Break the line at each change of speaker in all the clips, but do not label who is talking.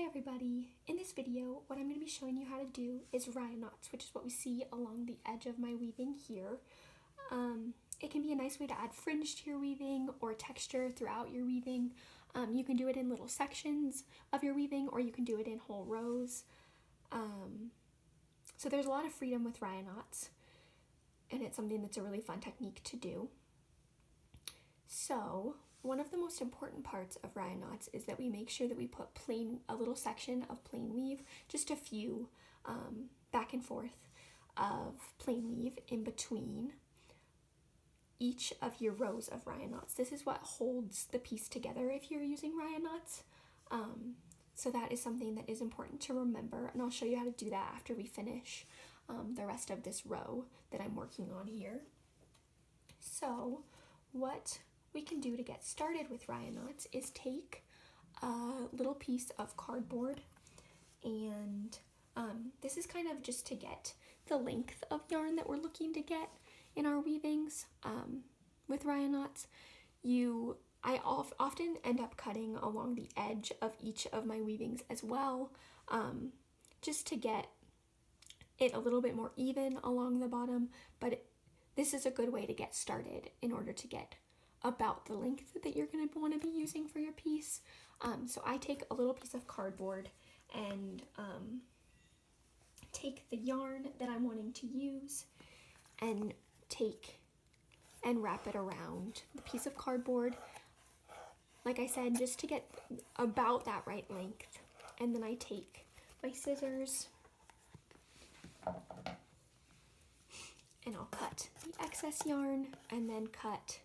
everybody! In this video, what I'm going to be showing you how to do is Rya knots, which is what we see along the edge of my weaving here. It can be a nice way to add fringe to your weaving or texture throughout your weaving. You can do it in little sections of your weaving, or you can do it in whole rows. So there's a lot of freedom with Rya knots, and it's something that's a really fun technique to do. So one of the most important parts of Rya knots is that we make sure that we put a little section of plain weave, just a few back and forth of plain weave in between each of your rows of Rya knots. This is what holds the piece together if you're using Rya knots. So that is something that is important to remember, and I'll show you how to do that after we finish the rest of this row that I'm working on here. So what we can do to get started with Rya knots is take a little piece of cardboard, and this is kind of just to get the length of yarn that we're looking to get in our weavings. With Rya knots, I often end up cutting along the edge of each of my weavings as well, just to get it a little bit more even along the bottom, but this is a good way to get started in order to get about the length that you're going to want to be using for your piece. So I take a little piece of cardboard and take the yarn that I'm wanting to use and wrap it around the piece of cardboard, like I said, just to get about that right length. And then I take my scissors and I'll cut the excess yarn and then cut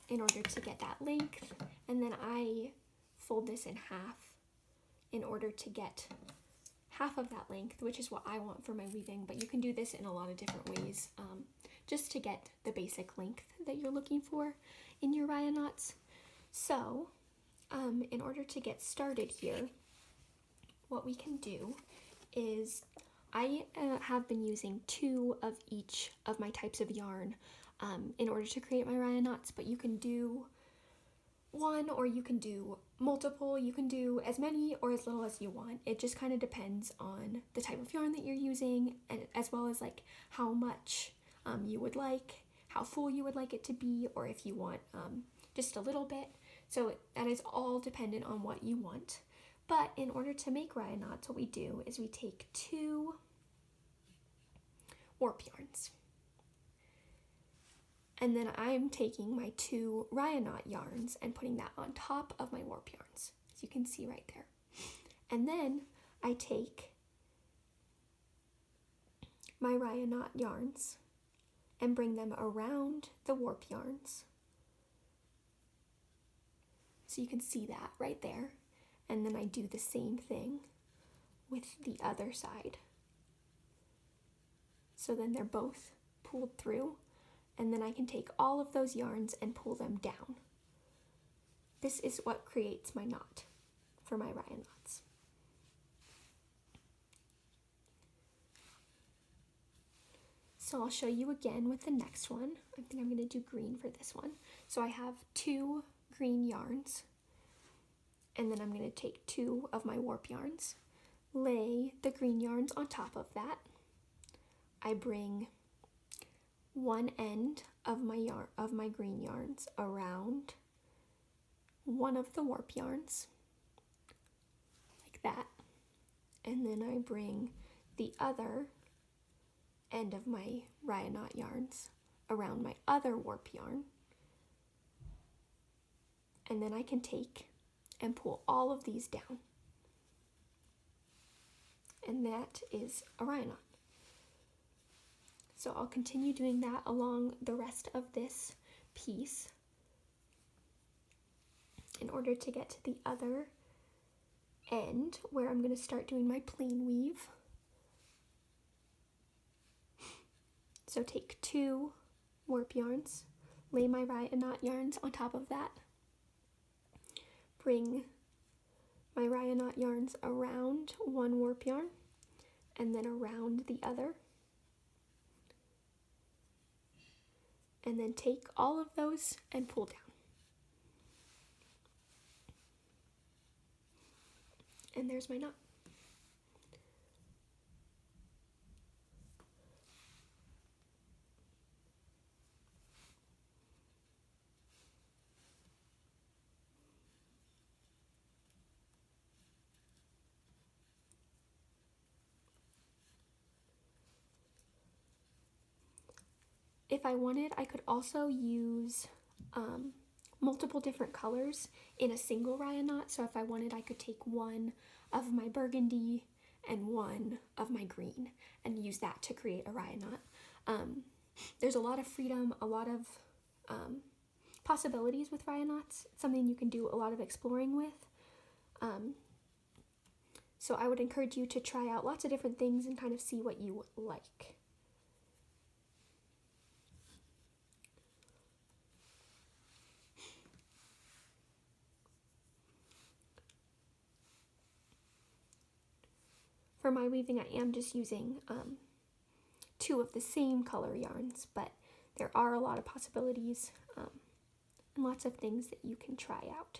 in order to get that length, and then I fold this in half in order to get half of that length, which is what I want for my weaving, but you can do this in a lot of different ways, just to get the basic length that you're looking for in your Rya knots. So in order to get started here, what we can do is I have been using 2 of each of my types of yarn in order to create my Rya knots, but you can do 1 or you can do multiple. You can do as many or as little as you want. It just kind of depends on the type of yarn that you're using, and as well as like how much you would like, how full you would like it to be, or if you want just a little bit. So that is all dependent on what you want. But in order to make Rya knots, what we do is we take 2 warp yarns. And then I'm taking my 2 Rya knot yarns and putting that on top of my warp yarns, as you can see right there. And then I take my Rya knot yarns and bring them around the warp yarns. So you can see that right there. And then I do the same thing with the other side. So then they're both pulled through, and then I can take all of those yarns and pull them down. This is what creates my knot for my Rya knots. So I'll show you again with the next one. I think I'm going to do green for this one. So I have 2 green yarns, and then I'm going to take 2 of my warp yarns, lay the green yarns on top of that. I bring one end of my green yarns around one of the warp yarns, like that, and then I bring the other end of my Rya knot yarns around my other warp yarn, and then I can take and pull all of these down, and that is a Rya knot. So I'll continue doing that along the rest of this piece in order to get to the other end where I'm going to start doing my plain weave. So take 2 warp yarns, lay my Rya knot yarns on top of that, bring my Rya knot yarns around one warp yarn and then around the other, and then take all of those and pull down. And there's my knot. If I wanted, I could also use multiple different colors in a single Rya knot. So if I wanted, I could take one of my burgundy and one of my green and use that to create a Rya knot. There's a lot of freedom, a lot of possibilities with Rya knots. It's something you can do a lot of exploring with. So I would encourage you to try out lots of different things and kind of see what you like. For my weaving, I am just using 2 of the same color yarns, but there are a lot of possibilities and lots of things that you can try out.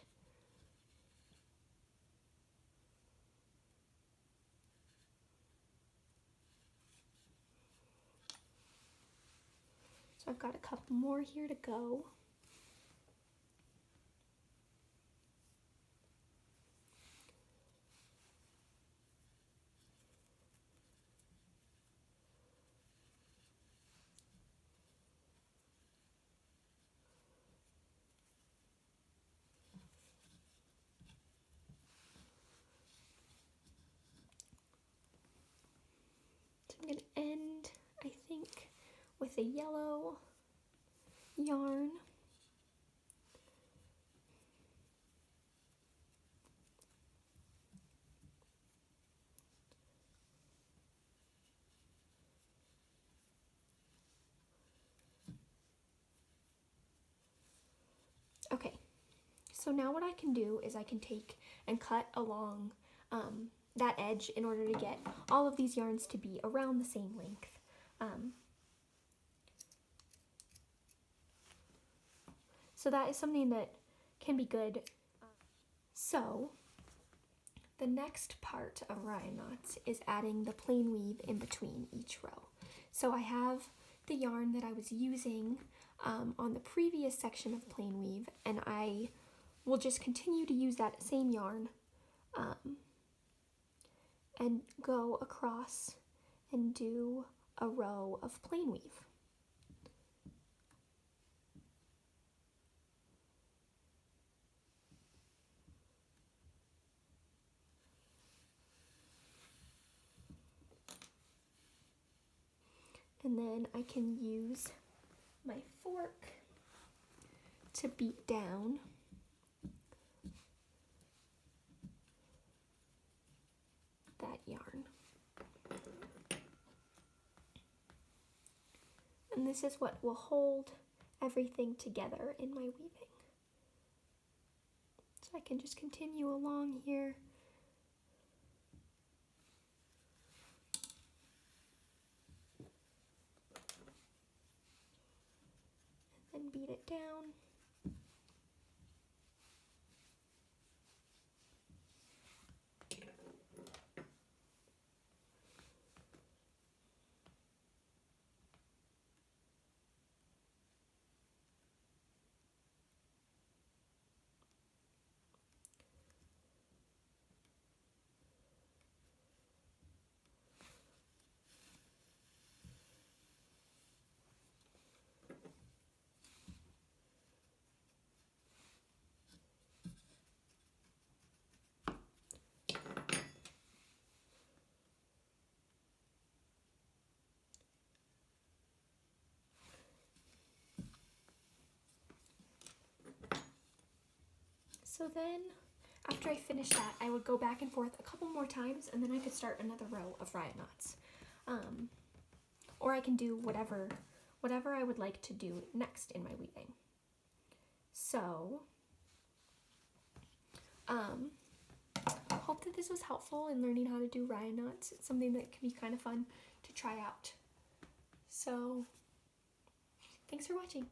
So I've got a couple more here to go. I'm going to end, I think, with a yellow yarn. Okay, so now what I can do is I can take and cut along that edge in order to get all of these yarns to be around the same length. So that is something that can be good. So the next part of Rya knots is adding the plain weave in between each row. So I have the yarn that I was using on the previous section of plain weave, and I will just continue to use that same yarn and go across and do a row of plain weave. And then I can use my fork to beat down that yarn. And this is what will hold everything together in my weaving. So I can just continue along here. And beat it down. So then, after I finish that, I would go back and forth a couple more times, and then I could start another row of Rya knots. Or I can do whatever I would like to do next in my weaving. So, hope that this was helpful in learning how to do Rya knots. It's something that can be kind of fun to try out. So, thanks for watching.